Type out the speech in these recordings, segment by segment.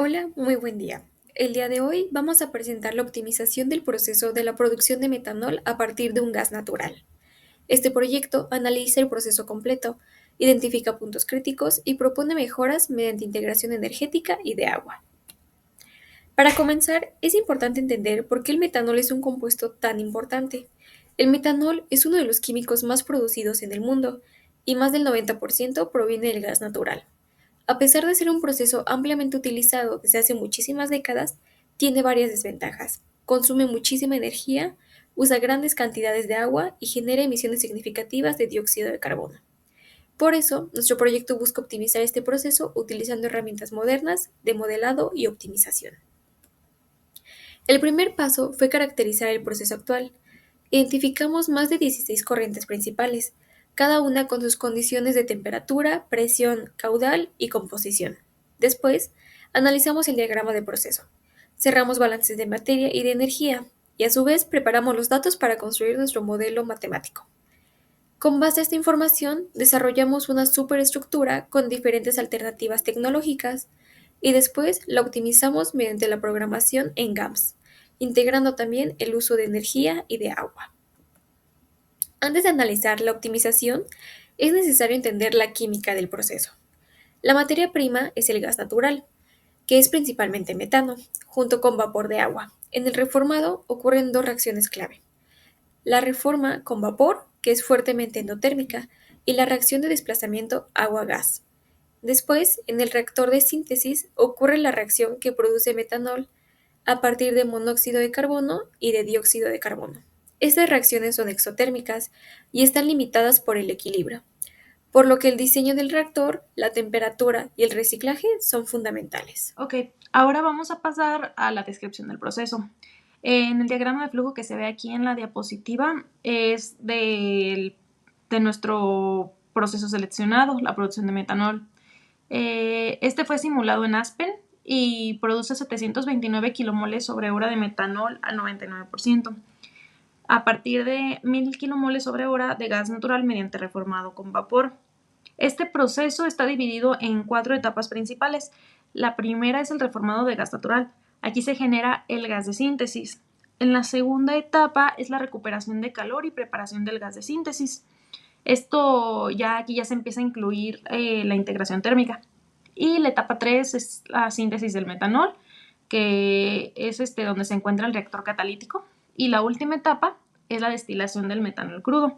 Hola, muy buen día. El día de hoy vamos a presentar la optimización del proceso de la producción de metanol a partir de un gas natural. Este proyecto analiza el proceso completo, identifica puntos críticos y propone mejoras mediante integración energética y de agua. Para comenzar, es importante entender por qué el metanol es un compuesto tan importante. El metanol es uno de los químicos más producidos en el mundo y más del 90% proviene del gas natural. A pesar de ser un proceso ampliamente utilizado desde hace muchísimas décadas, tiene varias desventajas. Consume muchísima energía, usa grandes cantidades de agua y genera emisiones significativas de dióxido de carbono. Por eso, nuestro proyecto busca optimizar este proceso utilizando herramientas modernas de modelado y optimización. El primer paso fue caracterizar el proceso actual. Identificamos más de 16 corrientes principales, cada una con sus condiciones de temperatura, presión, caudal y composición. Después, analizamos el diagrama de proceso. Cerramos balances de materia y de energía, y a su vez preparamos los datos para construir nuestro modelo matemático. Con base a esta información, desarrollamos una superestructura con diferentes alternativas tecnológicas y después la optimizamos mediante la programación en GAMS, integrando también el uso de energía y de agua. Antes de analizar la optimización, es necesario entender la química del proceso. La materia prima es el gas natural, que es principalmente metano, junto con vapor de agua. En el reformado ocurren dos reacciones clave: la reforma con vapor, que es fuertemente endotérmica, y la reacción de desplazamiento agua-gas. Después, en el reactor de síntesis ocurre la reacción que produce metanol a partir de monóxido de carbono y de dióxido de carbono. Estas reacciones son exotérmicas y están limitadas por el equilibrio, por lo que el diseño del reactor, la temperatura y el reciclaje son fundamentales. Ok, ahora vamos a pasar a la descripción del proceso. En el diagrama de flujo que se ve aquí en la diapositiva es de nuestro proceso seleccionado, la producción de metanol. Este fue simulado en Aspen y produce 729 kilomoles sobre hora de metanol al 99%, a partir de 1000 kilomoles sobre hora de gas natural mediante reformado con vapor. Este proceso está dividido en 4 etapas principales. La primera es el reformado de gas natural. Aquí se genera el gas de síntesis. En la segunda etapa es la recuperación de calor y preparación del gas de síntesis. Esto ya aquí ya se empieza a incluir la integración térmica. Y la etapa 3 es la síntesis del metanol, que es donde se encuentra el reactor catalítico. Y la última etapa es la destilación del metanol crudo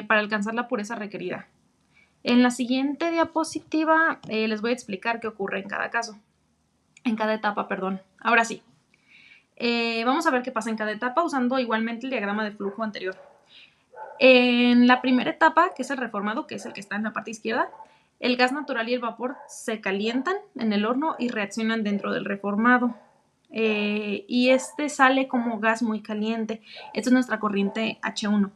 para alcanzar la pureza requerida. En la siguiente diapositiva les voy a explicar qué ocurre en cada caso, en cada etapa, perdón. Ahora sí, vamos a ver qué pasa en cada etapa usando igualmente el diagrama de flujo anterior. En la primera etapa, que es el reformado, que es el que está en la parte izquierda, el gas natural y el vapor se calientan en el horno y reaccionan dentro del reformado. Y este sale como gas muy caliente. Esta es nuestra corriente H1.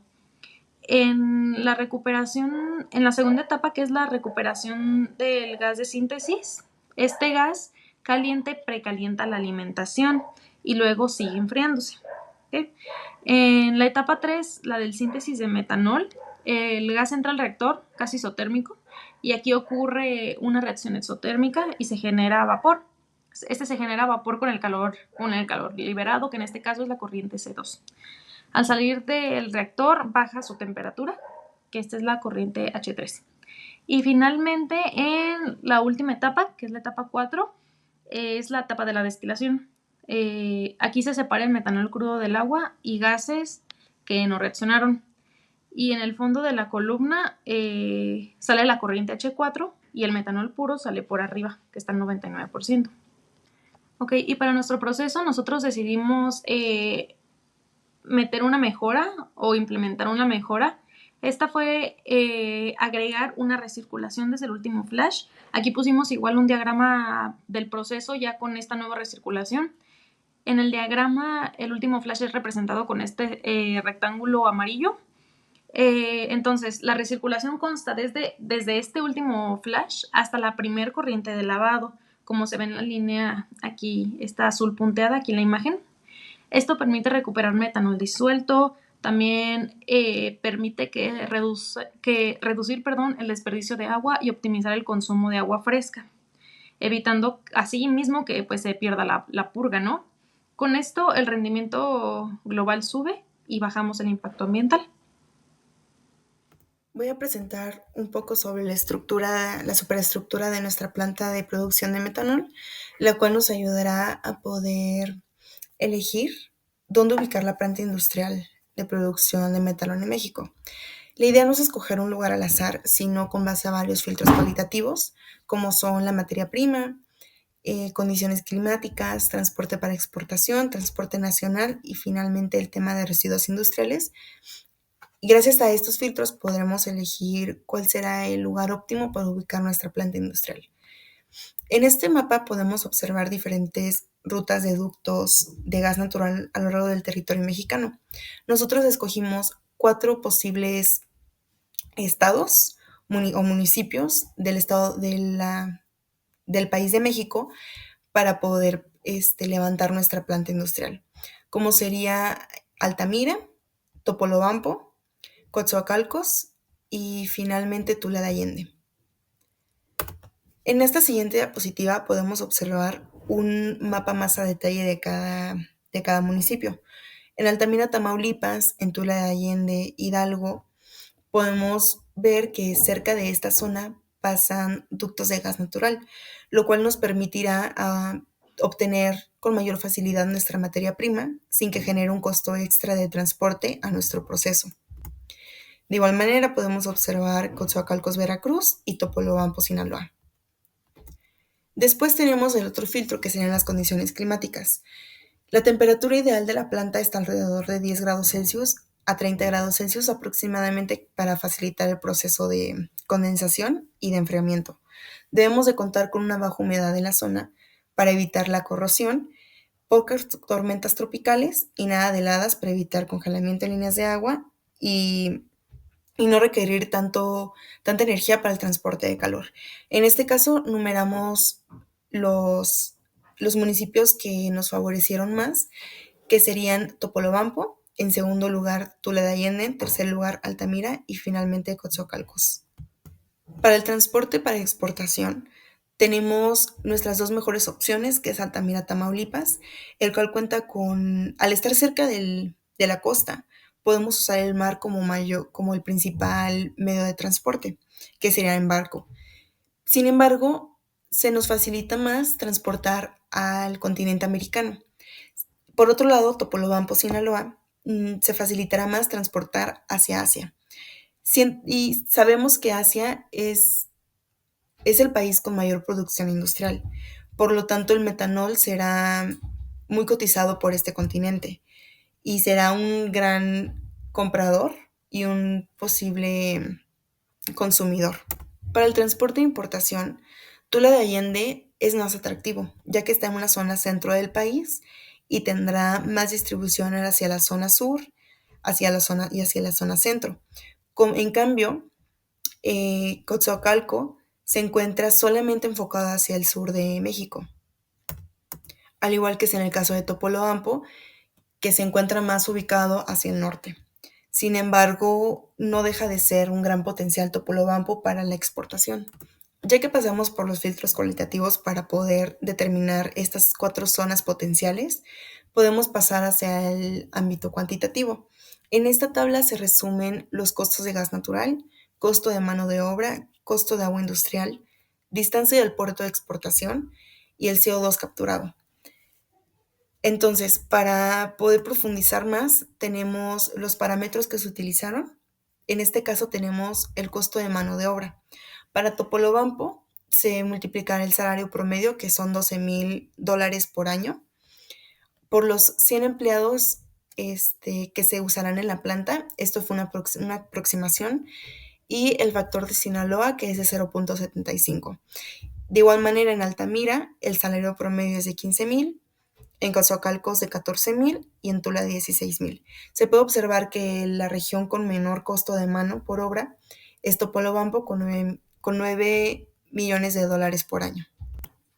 En la recuperación, en la segunda etapa, que es la recuperación del gas de síntesis, este gas caliente precalienta la alimentación y luego sigue enfriándose. ¿Okay? En la etapa 3, la del síntesis de metanol, el gas entra al reactor casi isotérmico y aquí ocurre una reacción exotérmica y se genera vapor. Se genera vapor con el calor liberado, que en este caso es la corriente C2. Al salir del reactor baja su temperatura, que esta es la corriente H3. Y finalmente en la última etapa, que es la etapa 4, es la etapa de la destilación. Aquí se separa el metanol crudo del agua y gases que no reaccionaron. Y en el fondo de la columna sale la corriente H4 y el metanol puro sale por arriba, que está al 99%. Ok, y para nuestro proceso nosotros decidimos meter una mejora o implementar una mejora. Esta fue agregar una recirculación desde el último flash. Aquí pusimos igual un diagrama del proceso ya con esta nueva recirculación. En el diagrama el último flash es representado con este rectángulo amarillo. Entonces la recirculación consta desde este último flash hasta la primer corriente de lavado, como se ve en la línea aquí, esta azul punteada aquí en la imagen. Esto permite recuperar metanol disuelto, también permite reducir el desperdicio de agua y optimizar el consumo de agua fresca. evitando así mismo que pues se pierda la purga, ¿no? Con esto el rendimiento global sube y bajamos el impacto ambiental. Voy a presentar un poco sobre la superestructura de nuestra planta de producción de metanol, la cual nos ayudará a poder elegir dónde ubicar la planta industrial de producción de metanol en México. La idea no es escoger un lugar al azar, sino con base a varios filtros cualitativos, como son la materia prima, condiciones climáticas, transporte para exportación, transporte nacional y finalmente el tema de residuos industriales. Y gracias a estos filtros podremos elegir cuál será el lugar óptimo para ubicar nuestra planta industrial. En este mapa podemos observar diferentes rutas de ductos de gas natural a lo largo del territorio mexicano. Nosotros escogimos 4 posibles estados o municipios del estado del país de México para poder levantar nuestra planta industrial, como sería Altamira, Topolobampo, Coatzacoalcos y finalmente Tula de Allende. En esta siguiente diapositiva podemos observar un mapa más a detalle de cada municipio. En Altamira, Tamaulipas, en Tula de Allende, Hidalgo, podemos ver que cerca de esta zona pasan ductos de gas natural, lo cual nos permitirá obtener con mayor facilidad nuestra materia prima sin que genere un costo extra de transporte a nuestro proceso. De igual manera podemos observar Coatzacoalcos, Veracruz y Topolobampo, Sinaloa. Después tenemos el otro filtro que serían las condiciones climáticas. La temperatura ideal de la planta está alrededor de 10 grados Celsius a 30 grados Celsius aproximadamente para facilitar el proceso de condensación y de enfriamiento. Debemos de contar con una baja humedad en la zona para evitar la corrosión, pocas tormentas tropicales y nada de heladas para evitar congelamiento en líneas de agua y no requerir tanta energía para el transporte de calor. En este caso, numeramos los municipios que nos favorecieron más, que serían Topolobampo, en segundo lugar Tula de Allende, en tercer lugar Altamira y finalmente Coatzacoalcos. Para el transporte para exportación, tenemos nuestras dos mejores opciones, que es Altamira, Tamaulipas, el cual cuenta al estar cerca de la costa, podemos usar el mar como el principal medio de transporte, que sería en barco. Sin embargo, se nos facilita más transportar al continente americano. Por otro lado, Topolobampo, Sinaloa, se facilitará más transportar hacia Asia. Y sabemos que Asia es el país con mayor producción industrial. Por lo tanto, el metanol será muy cotizado por este continente y será un gran comprador y un posible consumidor. Para el transporte e importación, Tula de Allende es más atractivo, ya que está en una zona centro del país y tendrá más distribución hacia la zona sur, hacia la zona centro. En cambio, Coatzacoalco se encuentra solamente enfocado hacia el sur de México, al igual que es en el caso de Topolobampo, que se encuentra más ubicado hacia el norte. Sin embargo, no deja de ser un gran potencial Topolobampo para la exportación. Ya que pasamos por los filtros cualitativos para poder determinar estas 4 zonas potenciales, podemos pasar hacia el ámbito cuantitativo. En esta tabla se resumen los costos de gas natural, costo de mano de obra, costo de agua industrial, distancia del puerto de exportación y el CO2 capturado. Entonces, para poder profundizar más, tenemos los parámetros que se utilizaron. En este caso tenemos el costo de mano de obra. Para Topolobampo se multiplicará el salario promedio, que son $12,000 por año, por los 100 empleados que se usarán en la planta. Esto fue una aproximación. Y el factor de Sinaloa, que es de 0.75. De igual manera, en Altamira, el salario promedio es de 15,000, en Coatzacoalcos de 14,000 y en Tula de 16,000. Se puede observar que la región con menor costo de mano por obra es Topolobampo con 9 millones de dólares por año.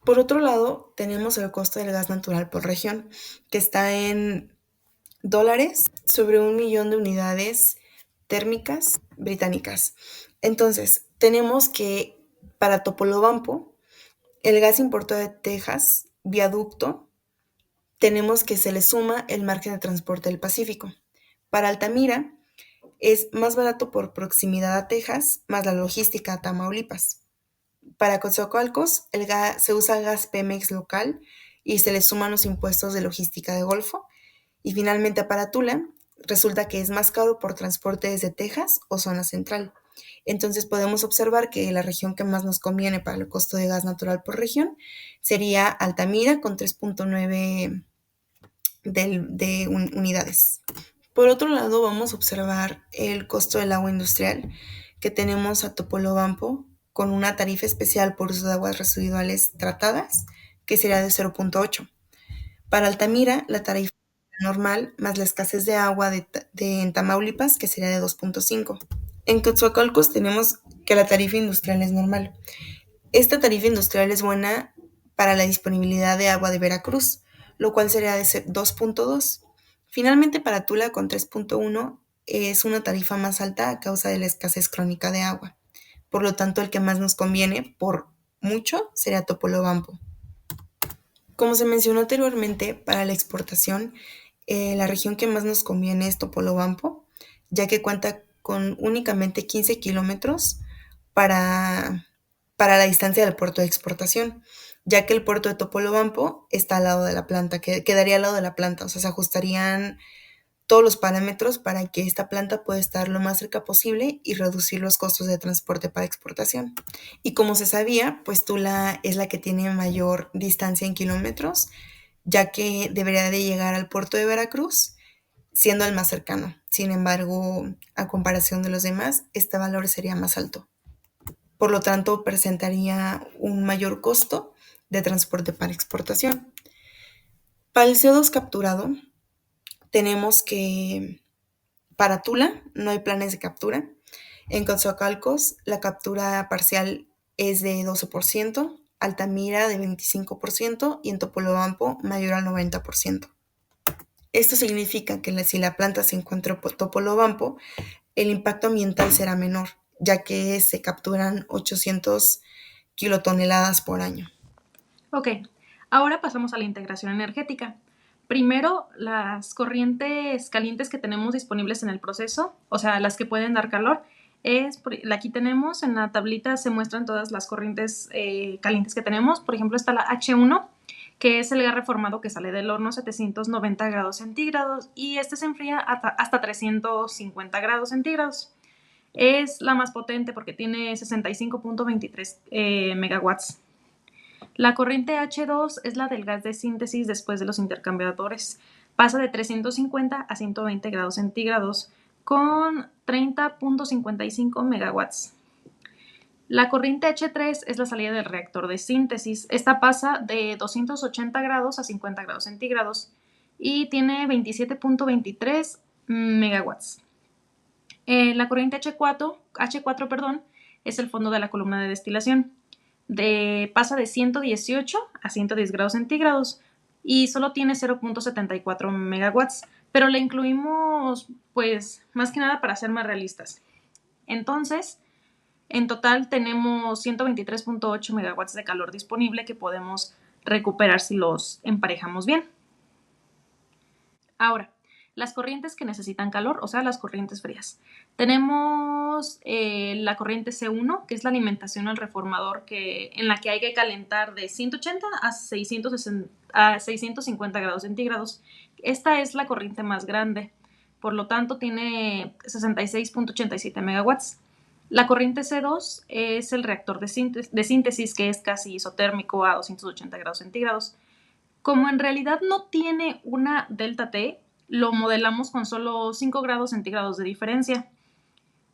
Por otro lado, tenemos el costo del gas natural por región, que está en dólares sobre 1 millón de unidades térmicas británicas. Entonces, tenemos que para Topolobampo el gas importado de Texas, viaducto, tenemos que se le suma el margen de transporte del Pacífico. Para Altamira es más barato por proximidad a Texas, más la logística a Tamaulipas. Para Coatzacoalcos se usa gas Pemex local y se le suman los impuestos de logística de Golfo. Y finalmente para Tula resulta que es más caro por transporte desde Texas o zona central. Entonces podemos observar que la región que más nos conviene para el costo de gas natural por región sería Altamira con 3.9 unidades. Por otro lado, vamos a observar el costo del agua industrial que tenemos a Topolobampo con una tarifa especial por uso de aguas residuales tratadas que sería de 0.8. Para Altamira, la tarifa normal más la escasez de agua en Tamaulipas que sería de 2.5. En Coatzacoalcos tenemos que la tarifa industrial es normal. Esta tarifa industrial es buena para la disponibilidad de agua de Veracruz, lo cual sería de 2.2. Finalmente, para Tula con 3.1 es una tarifa más alta a causa de la escasez crónica de agua. Por lo tanto, el que más nos conviene, por mucho, sería Topolobampo. Como se mencionó anteriormente, para la exportación, la región que más nos conviene es Topolobampo, ya que cuenta con únicamente 15 kilómetros para, para la distancia del puerto de exportación, ya que el puerto de Topolobampo está al lado de la planta, quedaría al lado de la planta, o sea, se ajustarían todos los parámetros para que esta planta pueda estar lo más cerca posible y reducir los costos de transporte para exportación. Y como se sabía, pues Tula es la que tiene mayor distancia en kilómetros, ya que debería de llegar al puerto de Veracruz, siendo el más cercano. Sin embargo, a comparación de los demás, este valor sería más alto. Por lo tanto, presentaría un mayor costo de transporte para exportación. Para el CO2 capturado, tenemos que para Tula no hay planes de captura. En Coatzacoalcos la captura parcial es de 12%, Altamira de 25% y en Topolobampo mayor al 90%. Esto significa que si la planta se encuentra en Topolobampo, el impacto ambiental será menor, ya que se capturan 800 kilotoneladas por año. Ok, ahora pasamos a la integración energética. Primero, las corrientes calientes que tenemos disponibles en el proceso, o sea, las que pueden dar calor, aquí tenemos, en la tablita se muestran todas las corrientes calientes que tenemos. Por ejemplo, está la H1, que es el gas reformado que sale del horno a 790 grados centígrados y este se enfría hasta 350 grados centígrados. Es la más potente porque tiene 65.23 megawatts. La corriente H2 es la del gas de síntesis después de los intercambiadores. Pasa de 350 a 120 grados centígrados con 30.55 megawatts. La corriente H3 es la salida del reactor de síntesis. Esta pasa de 280 grados a 50 grados centígrados y tiene 27.23 megawatts. La corriente H4 perdón, es el fondo de la columna de destilación. Pasa de 118 a 110 grados centígrados y solo tiene 0.74 megawatts, pero le incluimos, pues, más que nada para ser más realistas. Entonces, en total tenemos 123.8 megawatts de calor disponible que podemos recuperar si los emparejamos bien. Ahora, las corrientes que necesitan calor, o sea, las corrientes frías. Tenemos la corriente C1, que es la alimentación al reformador en la que hay que calentar de 180 a 650 grados centígrados. Esta es la corriente más grande, por lo tanto tiene 66.87 megawatts. La corriente C2 es el reactor de síntesis, que es casi isotérmico a 280 grados centígrados. Como en realidad no tiene una delta T, lo modelamos con solo 5 grados centígrados de diferencia.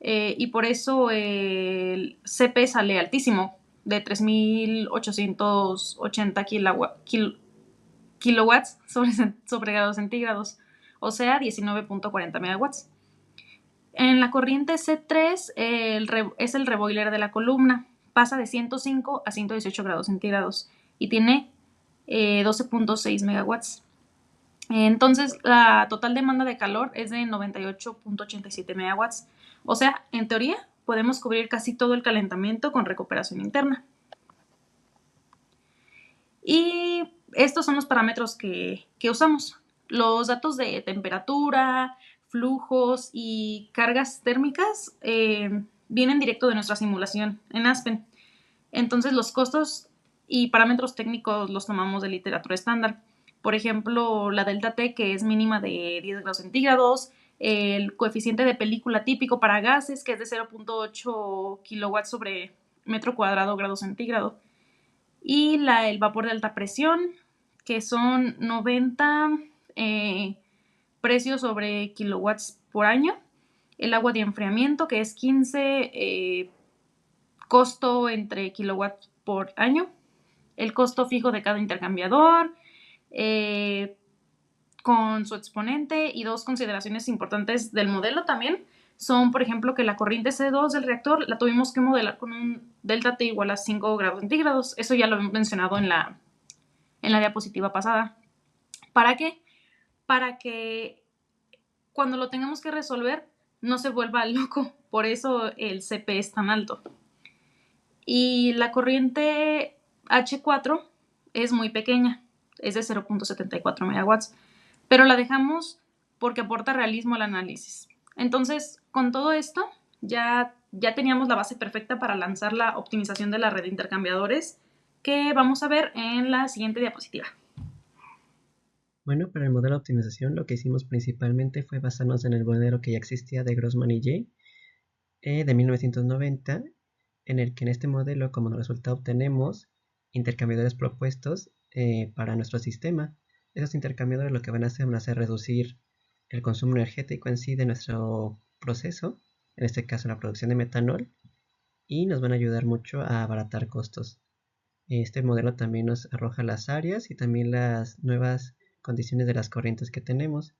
Y por eso el CP sale altísimo, de 3.880 kilowatts sobre grados centígrados, o sea, 19.40 megawatts. En la corriente C3 es el reboiler de la columna, pasa de 105 a 118 grados centígrados y tiene 12.6 megawatts. Entonces, la total demanda de calor es de 98.87 megawatts. O sea, en teoría, podemos cubrir casi todo el calentamiento con recuperación interna. Y estos son los parámetros que usamos. Los datos de temperatura, flujos y cargas térmicas vienen directo de nuestra simulación en Aspen. Entonces los costos y parámetros técnicos los tomamos de literatura estándar. Por ejemplo, la delta T, que es mínima de 10 grados centígrados, el coeficiente de película típico para gases, que es de 0.8 kilowatts sobre metro cuadrado grado centígrado, y el vapor de alta presión, que son 90 precios sobre kilowatts por año, el agua de enfriamiento, que es 15 costo entre kilowatts por año, el costo fijo de cada intercambiador, con su exponente, y dos consideraciones importantes del modelo también son, por ejemplo, que la corriente C2 del reactor la tuvimos que modelar con un delta T igual a 5 grados centígrados. Eso ya lo hemos mencionado en la diapositiva pasada. ¿Para qué? Para que cuando lo tengamos que resolver no se vuelva loco. Por eso el CP es tan alto. Y la corriente H4 es muy pequeña, es de 0.74 megawatts, pero la dejamos porque aporta realismo al análisis. Entonces, con todo esto, ya teníamos la base perfecta para lanzar la optimización de la red de intercambiadores, que vamos a ver en la siguiente diapositiva. Bueno, para el modelo de optimización lo que hicimos principalmente fue basarnos en el modelo que ya existía de Grossman y Jay de 1990, en el que en este modelo como resultado obtenemos intercambiadores propuestos para nuestro sistema. Esos intercambiadores lo que van a hacer reducir el consumo energético en sí de nuestro proceso, en este caso la producción de metanol, y nos van a ayudar mucho a abaratar costos. Este modelo también nos arroja las áreas y también las nuevas condiciones de las corrientes que tenemos.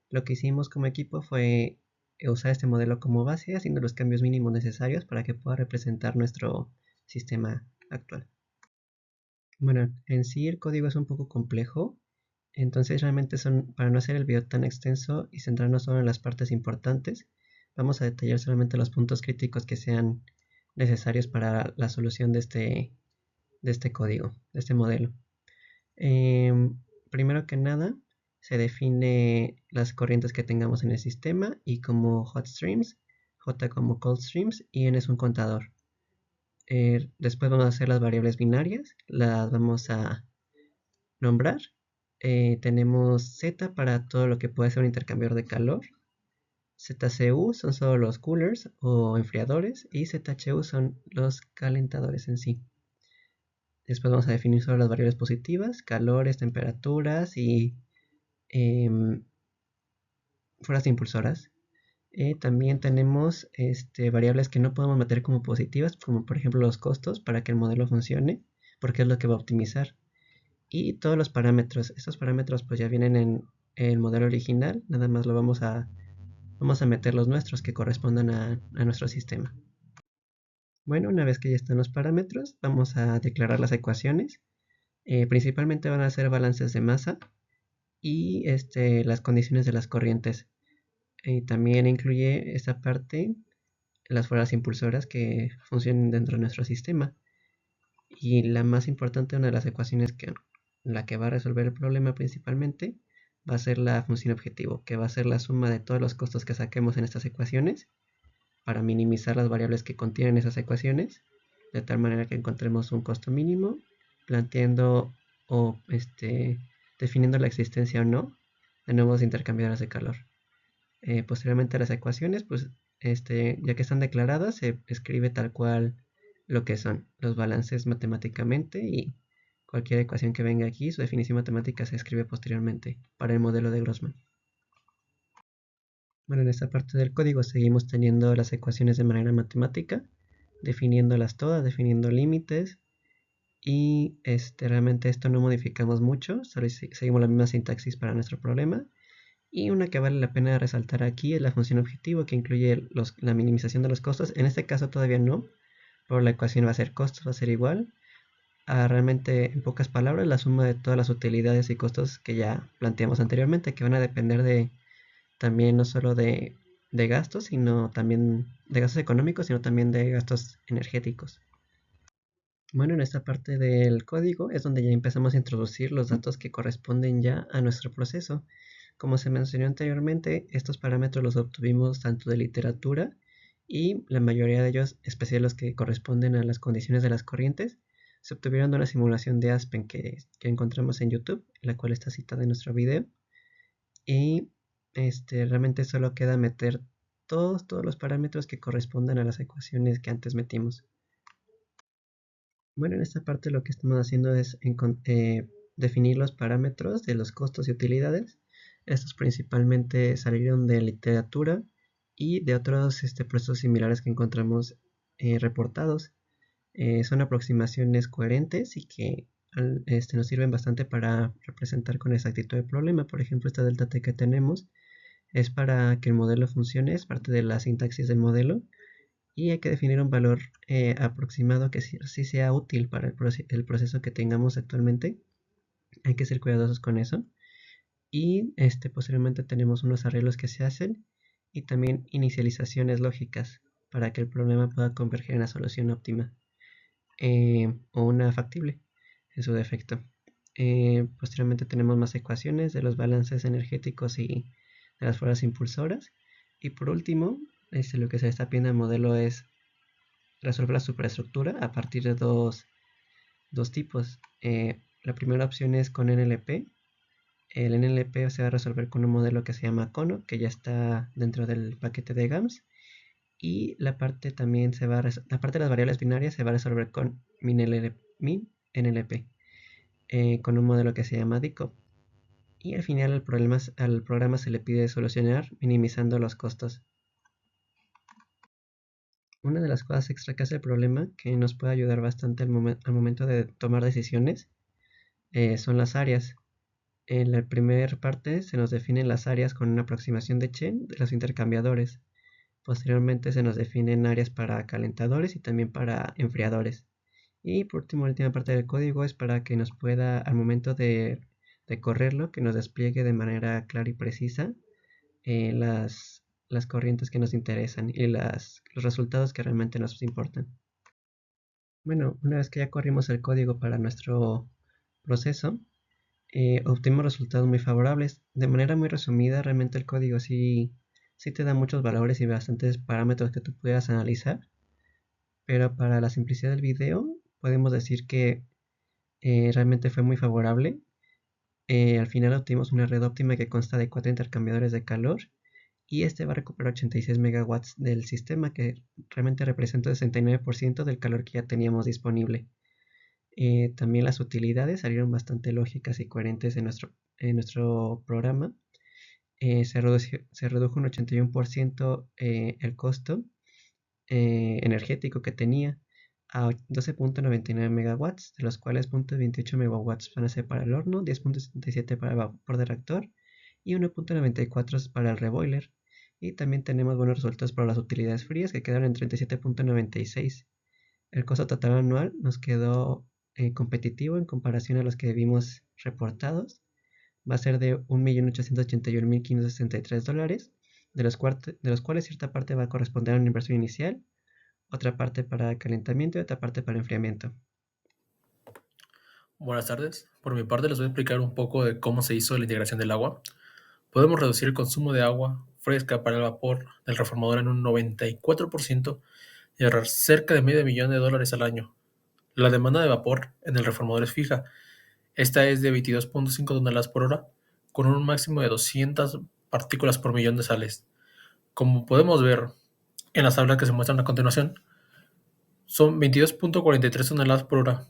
Lo que hicimos como equipo fue usar este modelo como base, haciendo los cambios mínimos necesarios para que pueda representar nuestro sistema actual. Bueno, en sí el código es un poco complejo, entonces realmente para no hacer el video tan extenso y centrarnos solo en las partes importantes, vamos a detallar solamente los puntos críticos que sean necesarios para la solución de este código, de este modelo. Primero que nada, se define las corrientes que tengamos en el sistema y como hot streams, J como cold streams y N es un contador. Después vamos a hacer las variables binarias, las vamos a nombrar. Tenemos Z para todo lo que puede ser un intercambiador de calor. ZCU son solo los coolers o enfriadores y ZHU son los calentadores en sí. Después vamos a definir solo las variables positivas, calores, temperaturas y fuerzas impulsoras. También tenemos variables que no podemos meter como positivas, como por ejemplo los costos para que el modelo funcione, porque es lo que va a optimizar. Y todos los parámetros, estos parámetros pues ya vienen en el modelo original, nada más vamos a meter los nuestros que correspondan a nuestro sistema. Bueno, una vez que ya están los parámetros, vamos a declarar las ecuaciones. Principalmente van a ser balances de masa y las condiciones de las corrientes. También incluye esta parte las fuerzas impulsoras que funcionan dentro de nuestro sistema. Y la más importante, una de las ecuaciones la que va a resolver el problema principalmente, va a ser la función objetivo, que va a ser la suma de todos los costos que saquemos en estas ecuaciones para minimizar las variables que contienen esas ecuaciones, de tal manera que encontremos un costo mínimo, planteando o definiendo la existencia o no de nuevos intercambiadores de calor. Posteriormente a las ecuaciones, pues ya que están declaradas, se escribe tal cual lo que son los balances matemáticamente y cualquier ecuación que venga aquí, su definición matemática se escribe posteriormente para el modelo de Grossman. Bueno, en esta parte del código seguimos teniendo las ecuaciones de manera matemática, definiéndolas todas, definiendo límites y realmente esto no modificamos mucho, solo seguimos la misma sintaxis para nuestro problema. Y una que vale la pena resaltar aquí es la función objetivo que incluye la minimización de los costos. En este caso todavía no, pero la ecuación va a ser costos, va a ser igual a realmente, en pocas palabras, la suma de todas las utilidades y costos que ya planteamos anteriormente, que van a depender de también no solo de gastos, sino también de gastos económicos, sino también de gastos energéticos. Bueno, en esta parte del código es donde ya empezamos a introducir los datos que corresponden ya a nuestro proceso. Como se mencionó anteriormente, estos parámetros los obtuvimos tanto de literatura y la mayoría de ellos, especialmente los que corresponden a las condiciones de las corrientes, se obtuvieron de una simulación de Aspen que encontramos en YouTube, la cual está citada en nuestro video. Y realmente solo queda meter todos los parámetros que correspondan a las ecuaciones que antes metimos. Bueno, en esta parte lo que estamos haciendo es definir los parámetros de los costos y utilidades. Estos principalmente salieron de literatura y de otros procesos similares que encontramos reportados. Son aproximaciones coherentes y que nos sirven bastante para representar con exactitud el problema. Por ejemplo, esta delta t que tenemos es para que el modelo funcione, es parte de la sintaxis del modelo y hay que definir un valor aproximado que sí sea útil para el proceso que tengamos actualmente. Hay que ser cuidadosos con eso. Y posteriormente tenemos unos arreglos que se hacen y también inicializaciones lógicas para que el problema pueda converger en la solución óptima o una factible en su defecto. Posteriormente tenemos más ecuaciones de los balances energéticos y de las fuerzas impulsoras. Y por último, lo que se está pidiendo el modelo es resolver la superestructura a partir de dos tipos. La primera opción es con NLP. El NLP se va a resolver con un modelo que se llama Cono, que ya está dentro del paquete de GAMS. Y la parte también la parte de las variables binarias se va a resolver con MinNLP, con un modelo que se llama DICOP. Y al final al programa se le pide solucionar minimizando los costos. Una de las cosas extra que hace el problema, que nos puede ayudar bastante al momento de tomar decisiones, son las áreas. En la primera parte se nos definen las áreas con una aproximación de Chen de los intercambiadores. Posteriormente se nos definen áreas para calentadores y también para enfriadores. Y por último, la última parte del código es para que nos pueda, al momento de correrlo, que nos despliegue de manera clara y precisa las corrientes que nos interesan y los resultados que realmente nos importan. Bueno, una vez que ya corrimos el código para nuestro proceso, obtuvimos resultados muy favorables. De manera muy resumida, realmente el código sí te da muchos valores y bastantes parámetros que tú puedas analizar, pero para la simplicidad del video podemos decir que realmente fue muy favorable. Al final obtuvimos una red óptima que consta de 4 intercambiadores de calor y va a recuperar 86 megawatts del sistema, que realmente representa el 69% del calor que ya teníamos disponible. También las utilidades salieron bastante lógicas y coherentes en nuestro programa. Se redujo un 81% el costo energético que tenía a 12.99 megawatts, de los cuales 0.28 megawatts van a ser para el horno, 10.77 para el vapor de reactor y 1.94 para el reboiler. Y también tenemos buenos resultados para las utilidades frías, que quedaron en 37.96. El costo total anual nos quedó competitivo en comparación a los que vimos reportados. Va a ser de $1.881.563, de los cuales cierta parte va a corresponder a una inversión inicial, otra parte para calentamiento y otra parte para enfriamiento. Buenas tardes. Por mi parte les voy a explicar un poco de cómo se hizo la integración del agua. Podemos reducir el consumo de agua fresca para el vapor del reformador en un 94% y ahorrar cerca de $500,000 al año. La demanda de vapor en el reformador es fija. Esta es de 22.5 toneladas por hora, con un máximo de 200 partículas por millón de sales. Como podemos ver en las tablas que se muestran a continuación, son 22.43 toneladas por hora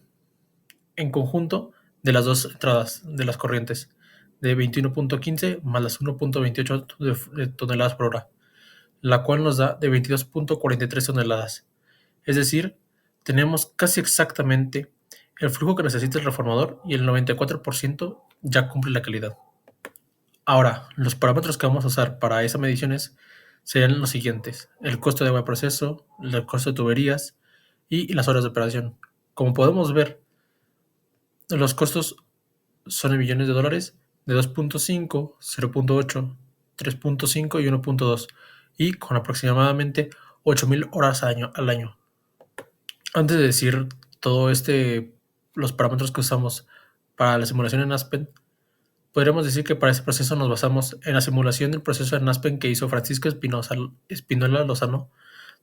en conjunto de las dos entradas de las corrientes, de 21.15 más las 1.28 toneladas por hora, la cual nos da de 22.43 toneladas. Es decir, tenemos casi exactamente el flujo que necesita el reformador y el 94% ya cumple la calidad. Ahora, los parámetros que vamos a usar para esas mediciones serían los siguientes: el costo de agua de proceso, el costo de tuberías y las horas de operación. Como podemos ver, los costos son en millones de dólares, de 2.5, 0.8, 3.5 y 1.2, y con aproximadamente 8,000 horas al año. Antes de decir todos los parámetros que usamos para la simulación en Aspen, podríamos decir que para ese proceso nos basamos en la simulación del proceso en Aspen que hizo Francisco Espinola Lozano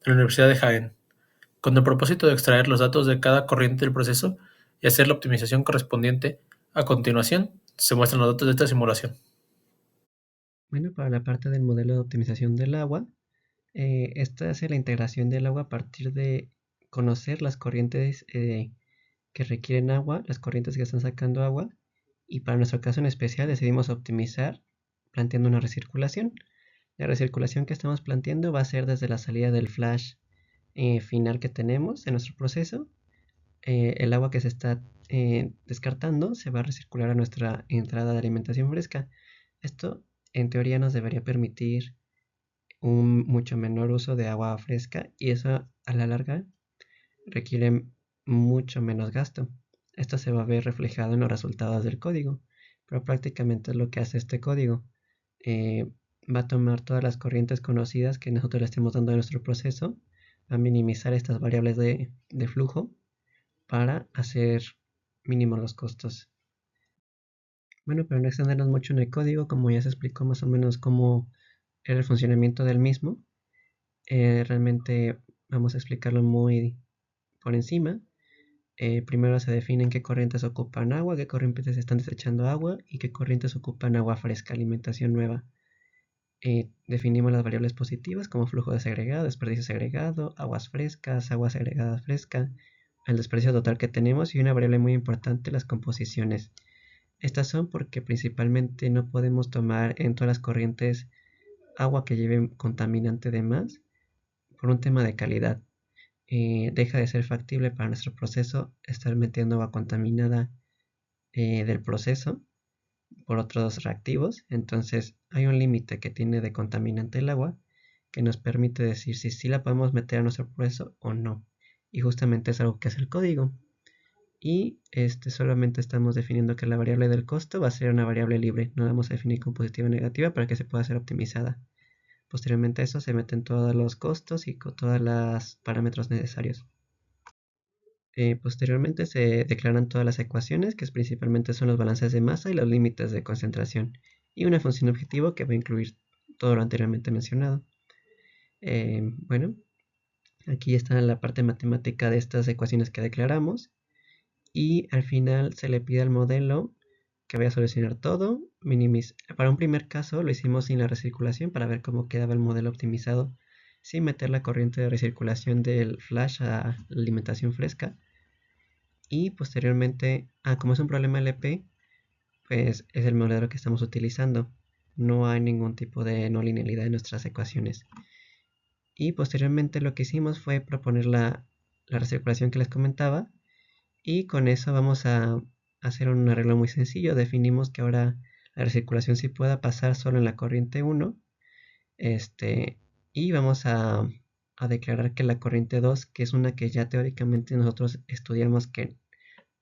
de la Universidad de Jaén, con el propósito de extraer los datos de cada corriente del proceso y hacer la optimización correspondiente. A continuación, se muestran los datos de esta simulación. Bueno, para la parte del modelo de optimización del agua, esta hace la integración del agua a partir de conocer las corrientes que requieren agua, las corrientes que están sacando agua, y para nuestro caso en especial decidimos optimizar planteando una recirculación. La recirculación que estamos planteando va a ser desde la salida del flash final que tenemos en nuestro proceso. El agua que se está descartando se va a recircular a nuestra entrada de alimentación fresca. Esto en teoría nos debería permitir un mucho menor uso de agua fresca y eso a la larga requiere mucho menos gasto. Esto se va a ver reflejado en los resultados del código, pero prácticamente es lo que hace este código. Va a tomar todas las corrientes conocidas que nosotros le estemos dando a nuestro proceso, va a minimizar estas variables de flujo para hacer mínimos los costos. Bueno, para no extendernos mucho en el código, como ya se explicó más o menos cómo era el funcionamiento del mismo, realmente vamos a explicarlo muy por encima. Primero se definen qué corrientes ocupan agua, qué corrientes están desechando agua y qué corrientes ocupan agua fresca, alimentación nueva. Definimos las variables positivas como flujo desagregado, desperdicio segregado, aguas frescas, agua segregada fresca, el desperdicio total que tenemos y una variable muy importante, las composiciones. Estas son porque principalmente no podemos tomar en todas las corrientes agua que lleve contaminante de más por un tema de calidad. Deja de ser factible para nuestro proceso estar metiendo agua contaminada del proceso por otros reactivos. Entonces hay un límite que tiene de contaminante el agua que nos permite decir si sí la podemos meter a nuestro proceso o no. Y justamente es algo que es el código. Y solamente estamos definiendo que la variable del costo va a ser una variable libre. No la vamos a definir como positiva o negativa para que se pueda ser optimizada. Posteriormente a eso se meten todos los costos y con todos los parámetros necesarios. Posteriormente se declaran todas las ecuaciones, que principalmente son los balances de masa y los límites de concentración, y una función objetivo que va a incluir todo lo anteriormente mencionado. Bueno, aquí está la parte matemática de estas ecuaciones que declaramos, y al final se le pide al modelo que vaya a solucionar todo. Para un primer caso lo hicimos sin la recirculación para ver cómo quedaba el modelo optimizado sin meter la corriente de recirculación del flash a la alimentación fresca. Y posteriormente, como es un problema LP, pues es el modelo que estamos utilizando. No hay ningún tipo de no linealidad en nuestras ecuaciones. Y posteriormente lo que hicimos fue proponer la recirculación que les comentaba. Y con eso vamos a hacer un arreglo muy sencillo. Definimos que ahora la recirculación sí pueda pasar solo en la corriente 1. Y vamos a declarar que la corriente 2, que es una que ya teóricamente nosotros estudiamos que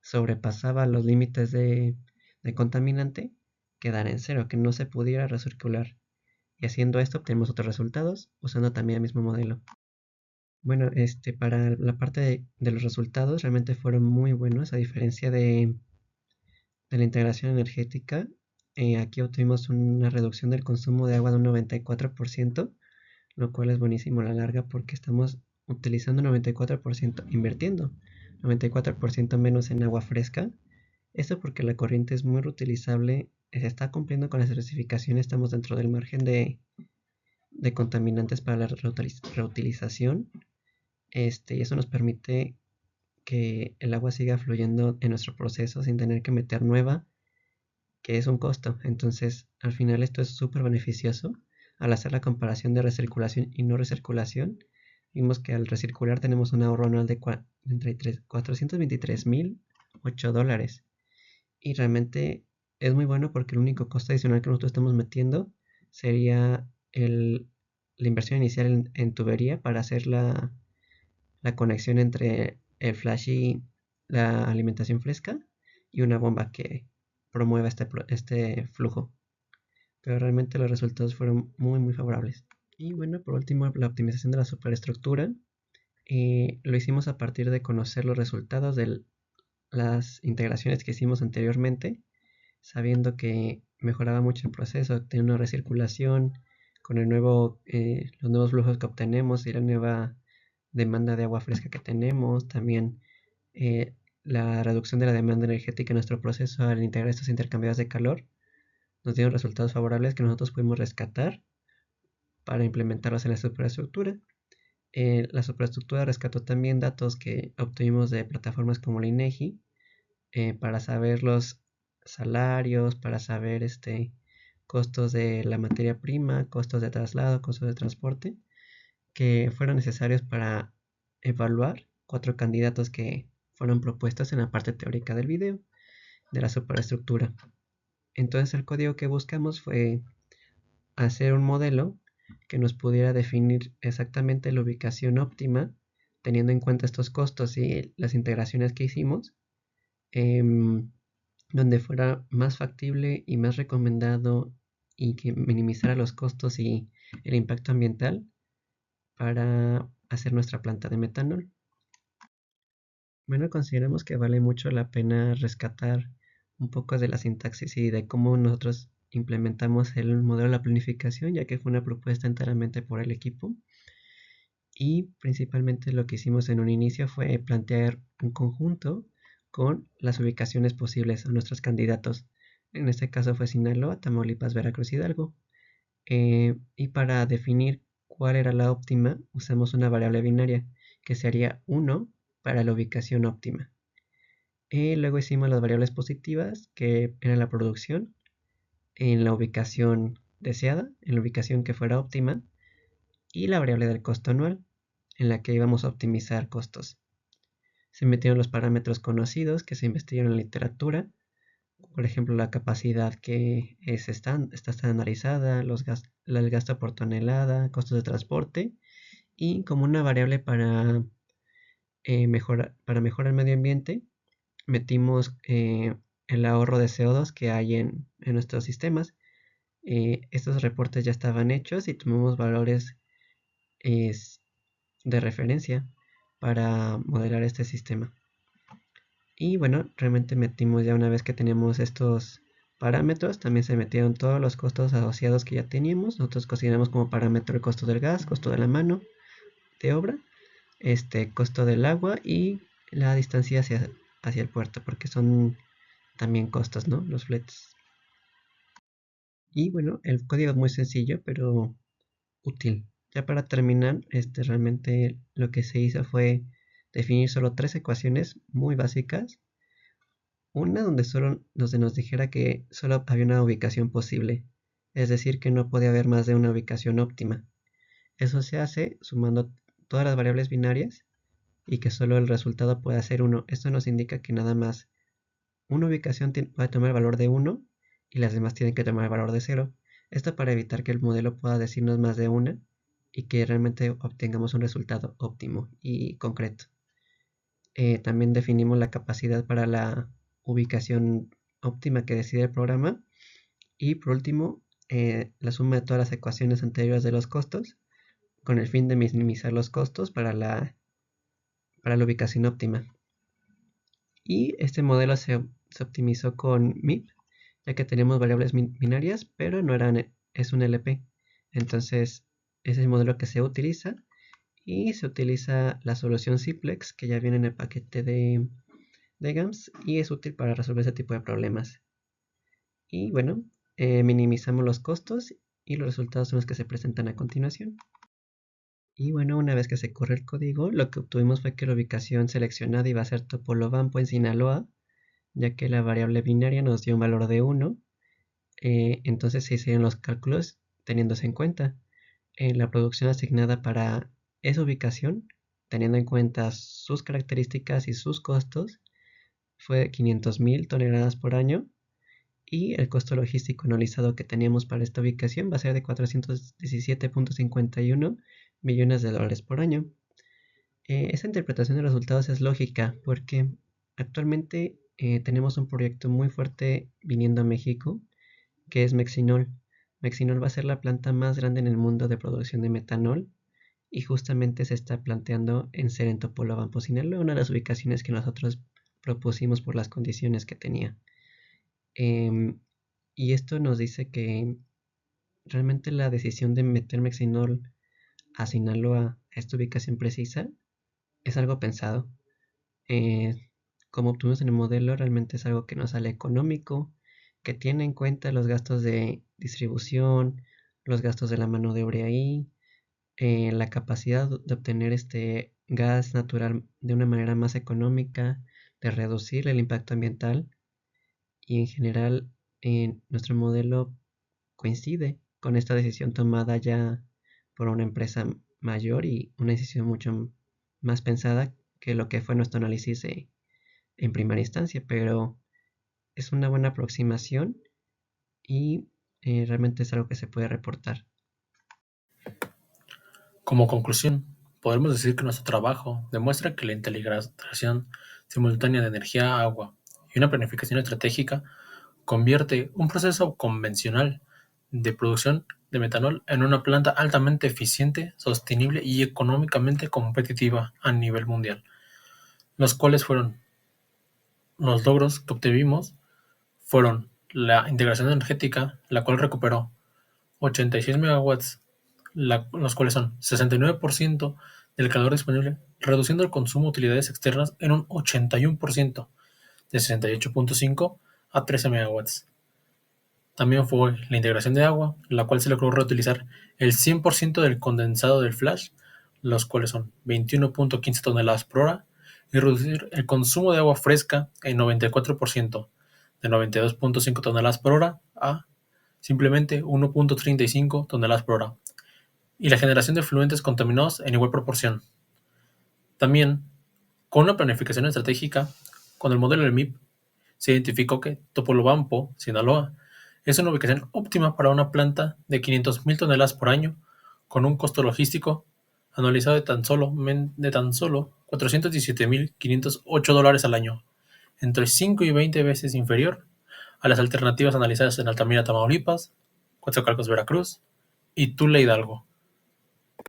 sobrepasaba los límites de contaminante, quedara en cero, que no se pudiera recircular. Y haciendo esto obtenemos otros resultados usando también el mismo modelo. Bueno, para la parte de los resultados realmente fueron muy buenos, a diferencia de la integración energética. Aquí obtuvimos una reducción del consumo de agua de un 94%, lo cual es buenísimo a la larga porque estamos utilizando 94%, invirtiendo 94% menos en agua fresca. Esto porque la corriente es muy reutilizable, se está cumpliendo con las especificaciones, estamos dentro del margen de contaminantes para la reutilización. Y eso nos permite que el agua siga fluyendo en nuestro proceso sin tener que meter nueva, que es un costo. Entonces, al final esto es súper beneficioso. Al hacer la comparación de recirculación y no recirculación, vimos que al recircular tenemos un ahorro anual de entre $423,008. Y realmente es muy bueno porque el único costo adicional que nosotros estamos metiendo sería la inversión inicial en tubería para hacer la conexión entre el flash y la alimentación fresca y una bomba que promueva este flujo. Pero realmente los resultados fueron muy muy favorables. Y bueno, por último, la optimización de la superestructura. Lo hicimos a partir de conocer los resultados de las integraciones que hicimos anteriormente, sabiendo que mejoraba mucho el proceso, tenía una recirculación con los nuevos flujos que obtenemos y la nueva demanda de agua fresca que tenemos, también la reducción de la demanda energética en nuestro proceso al integrar estos intercambiadores de calor nos dieron resultados favorables que nosotros pudimos rescatar para implementarlos en la superestructura. La superestructura rescató también datos que obtuvimos de plataformas como la INEGI para saber los salarios, para saber costos de la materia prima, costos de traslado, costos de transporte, que fueron necesarios para evaluar 4 candidatos que fueron propuestos en la parte teórica del video de la superestructura. Entonces el código que buscamos fue hacer un modelo que nos pudiera definir exactamente la ubicación óptima teniendo en cuenta estos costos y las integraciones que hicimos, donde fuera más factible y más recomendado y que minimizara los costos y el impacto ambiental para hacer nuestra planta de metanol. Bueno, consideramos que vale mucho la pena rescatar un poco de la sintaxis y de cómo nosotros implementamos el modelo de la planificación, ya que fue una propuesta enteramente por el equipo. Y principalmente lo que hicimos en un inicio fue plantear un conjunto con las ubicaciones posibles a nuestros candidatos. En este caso fue Sinaloa, Tamaulipas, Veracruz, Hidalgo. Y para definir cuál era la óptima, usamos una variable binaria que sería 1 para la ubicación óptima. Luego hicimos las variables positivas, que era la producción, en la ubicación deseada, en la ubicación que fuera óptima, y la variable del costo anual, en la que íbamos a optimizar costos. Se metieron los parámetros conocidos que se investigaron en la literatura, por ejemplo, la capacidad que está estandarizada, el gasto por tonelada, costos de transporte, y como una variable para mejorar el medio ambiente, metimos el ahorro de CO2 que hay en nuestros sistemas. Estos reportes ya estaban hechos y tomamos valores de referencia para modelar este sistema. Y bueno, realmente metimos ya una vez que teníamos estos parámetros, también se metieron todos los costos asociados que ya teníamos. Nosotros consideramos como parámetro el costo del gas, costo de la mano de obra, costo del agua y la distancia hacia el puerto, porque son también costos, ¿no? Los fletes. Y bueno, el código es muy sencillo, pero útil. Ya para terminar, realmente lo que se hizo fue definir solo 3 ecuaciones muy básicas. Una donde nos dijera que solo había una ubicación posible, es decir, que no podía haber más de una ubicación óptima. Eso se hace sumando todas las variables binarias y que solo el resultado pueda ser 1. Esto nos indica que nada más una ubicación puede tomar el valor de 1 y las demás tienen que tomar el valor de 0. Esto para evitar que el modelo pueda decirnos más de una y que realmente obtengamos un resultado óptimo y concreto. También definimos la capacidad para la ubicación óptima que decide el programa. Y por último, la suma de todas las ecuaciones anteriores de los costos con el fin de minimizar los costos para la ubicación óptima. Y este modelo se optimizó con MIP, ya que tenemos variables binarias, pero es un LP. Entonces, es el modelo que se utiliza y se utiliza la solución Simplex, que ya viene en el paquete de GAMS y es útil para resolver ese tipo de problemas. Y bueno, minimizamos los costos y los resultados son los que se presentan a continuación. Y bueno, una vez que se corre el código, lo que obtuvimos fue que la ubicación seleccionada iba a ser Topolobampo en Sinaloa, ya que la variable binaria nos dio un valor de 1. Entonces se hicieron los cálculos teniéndose en cuenta la producción asignada para esa ubicación, teniendo en cuenta sus características y sus costos, fue 500.000 toneladas por año. Y el costo logístico anualizado que teníamos para esta ubicación va a ser de 417.51 millones de dólares por año. Esta interpretación de resultados es lógica porque actualmente tenemos un proyecto muy fuerte viniendo a México que es Mexinol. Mexinol va a ser la planta más grande en el mundo de producción de metanol y justamente se está planteando en ser en Topolobampo, Sinaloa, una de las ubicaciones que nosotros propusimos por las condiciones que tenía. Y esto nos dice que realmente la decisión de meter Mexinol a Sinaloa, a esta ubicación precisa, es algo pensado. Como obtuvimos en el modelo, realmente es algo que nos sale económico, que tiene en cuenta los gastos de distribución, los gastos de la mano de obra ahí, la capacidad de obtener este gas natural de una manera más económica, de reducir el impacto ambiental y en general nuestro modelo coincide con esta decisión tomada ya por una empresa mayor y una decisión mucho más pensada que lo que fue nuestro análisis en primera instancia, pero es una buena aproximación y realmente es algo que se puede reportar. Como conclusión, podemos decir que nuestro trabajo demuestra que la integración simultánea de energía, agua y una planificación estratégica convierte un proceso convencional de producción de metanol en una planta altamente eficiente, sostenible y económicamente competitiva a nivel mundial, los cuales fueron los logros que obtuvimos fueron la integración energética, la cual recuperó 86 megawatts, los cuales son 69% del calor disponible, reduciendo el consumo de utilidades externas en un 81%, de 68.5 a 13 megawatts. También fue la integración de agua, la cual se logró reutilizar el 100% del condensado del flash, los cuales son 21.15 toneladas por hora, y reducir el consumo de agua fresca en 94%, de 92.5 toneladas por hora a simplemente 1.35 toneladas por hora, y la generación de fluentes contaminados en igual proporción. También, con una planificación estratégica, con el modelo del MIP, se identificó que Topolobampo, Sinaloa, es una ubicación óptima para una planta de 500,000 toneladas por año, con un costo logístico anualizado de tan solo $417,508 al año, entre 5 y 20 veces inferior a las alternativas analizadas en Altamira, Tamaulipas, Coatzacoalcos, Veracruz y Tula, Hidalgo.